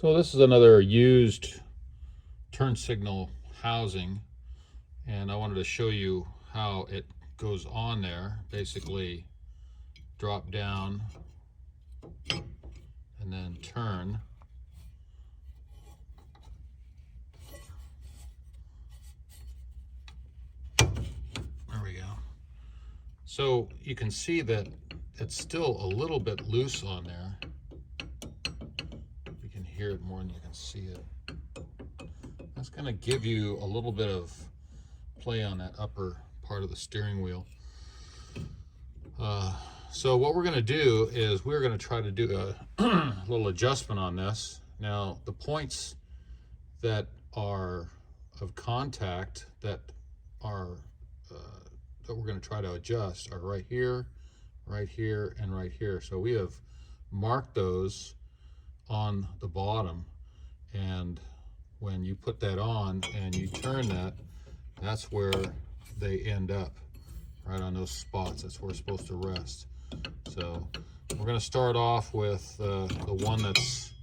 So this is another used turn signal housing, and I wanted to show you how it goes on there. Basically drop down and then turn. There we go. So you can see that it's still a little bit loose on there. You can hear it more than you can see it. That's going to give you a little bit of play on that upper part of the steering wheel. So what we're going to do is we're going to try to do a little adjustment on this. Now the points that are of contact that are that we're going to try to adjust are right here, and right here. So we have marked those on the bottom, and when you put that on and you turn that, that's where they end up, right on those spots. That's where it's supposed to rest. So we're going to start off with the one that's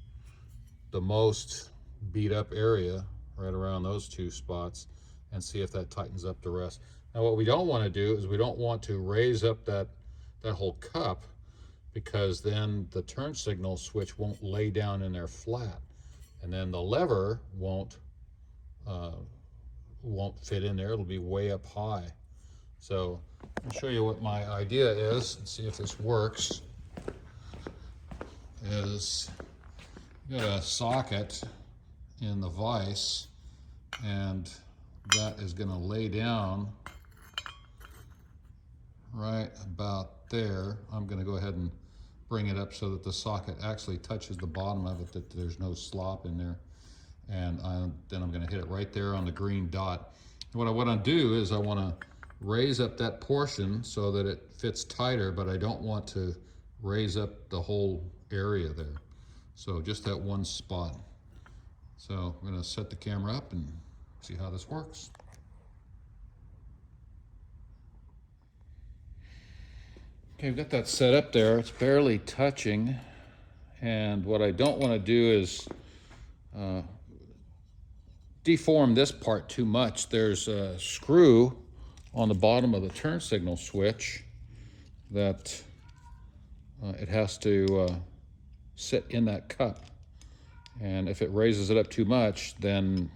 the most beat up area, right around those two spots, and see if that tightens up the rest. Now what we don't want to do is we don't want to raise up that whole cup, because then the turn signal switch won't lay down in there flat, and then the lever won't fit in there. It'll be way up high. So I'll show you what my idea is and see if this works. Is you got a socket in the vise, and that is going to lay down right about there. I'm going to go ahead and bring it up so that the socket actually touches the bottom of it, that there's no slop in there. And then I'm going to hit it right there on the green dot. What I want to do is I want to raise up that portion so that it fits tighter, but I don't want to raise up the whole area there. So just that one spot. So I'm going to set the camera up and see how this works. Okay, I've got that set up there. It's barely touching. And what I don't want to do is deform this part too much. There's a screw on the bottom of the turn signal switch that it has to sit in that cup. And if it raises it up too much, then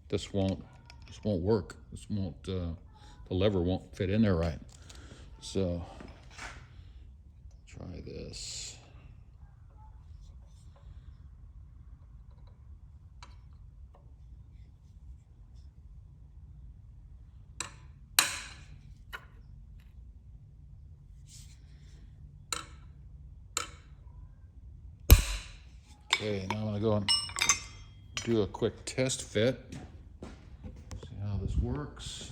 this won't work. The lever won't fit in there right. So try this. Okay, now I'm going to go and do a quick test fit. See how this works.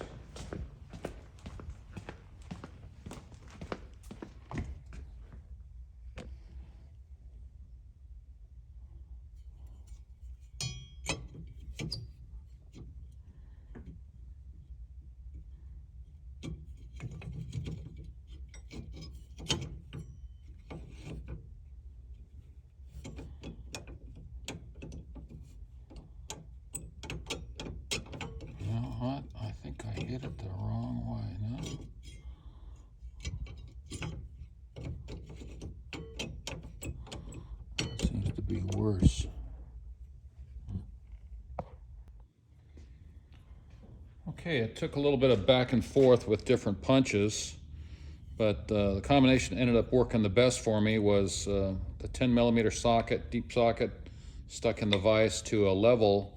I think I hit it the wrong way, no? That seems to be worse. Okay, it took a little bit of back and forth with different punches, but the combination that ended up working the best for me was the 10mm socket, deep socket, stuck in the vise to a level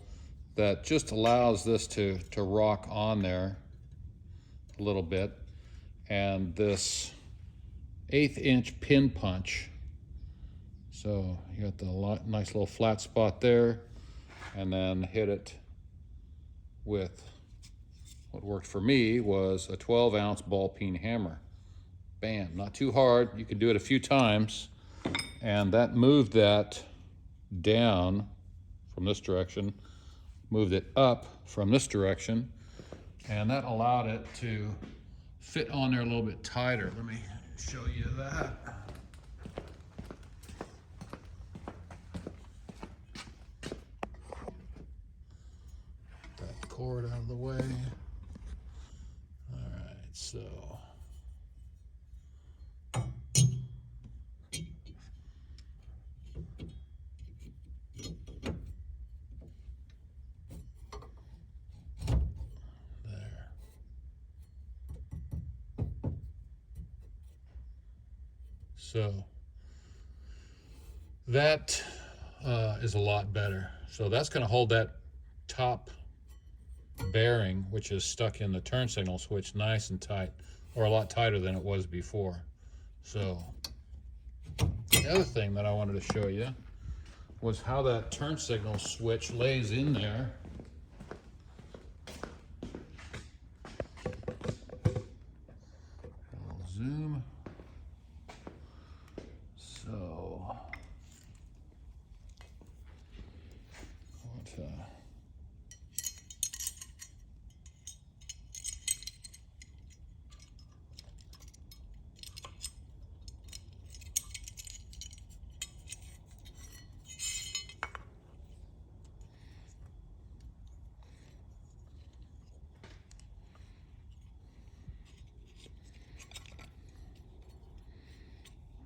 that just allows this to rock on there a little bit, and this 1/8 inch pin punch. So you got the nice little flat spot there, and then hit it with what worked for me was a 12-ounce ball peen hammer. Bam, not too hard. You can do it a few times, and that moved that down from this direction, moved it up from this direction, and that allowed it to fit on there a little bit tighter. Let me show you that. cord out of the way. All right, so there. So that is a lot better. So that's going to hold that top bearing, which is stuck in the turn signal switch, nice and tight, or a lot tighter than it was before. So the other thing that I wanted to show you was how that turn signal switch lays in there. I'll zoom. So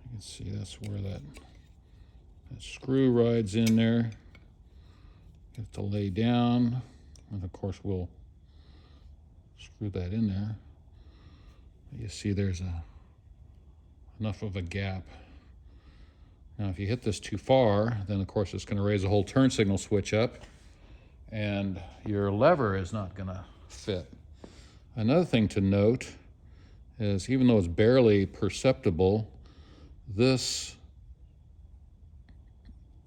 you can see that's where that screw rides in there. You have to lay down, and of course we'll screw that in there. You see there's enough of a gap. Now if you hit this too far, then of course it's going to raise the whole turn signal switch up, and your lever is not going to fit. Another thing to note is, even though it's barely perceptible, this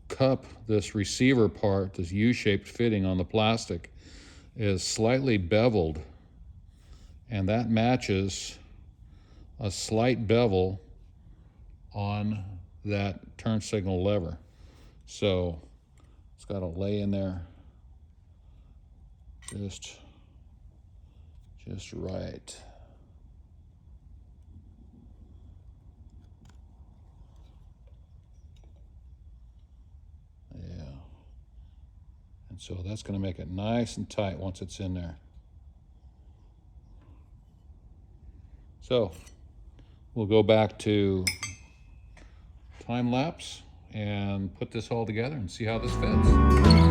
cup, this receiver part, this U-shaped fitting on the plastic, is slightly beveled, and that matches a slight bevel on that turn signal lever. So it's got to lay in there just right. Yeah. And so that's going to make it nice and tight once it's in there. So we'll go back to time lapse and put this all together and see how this fits.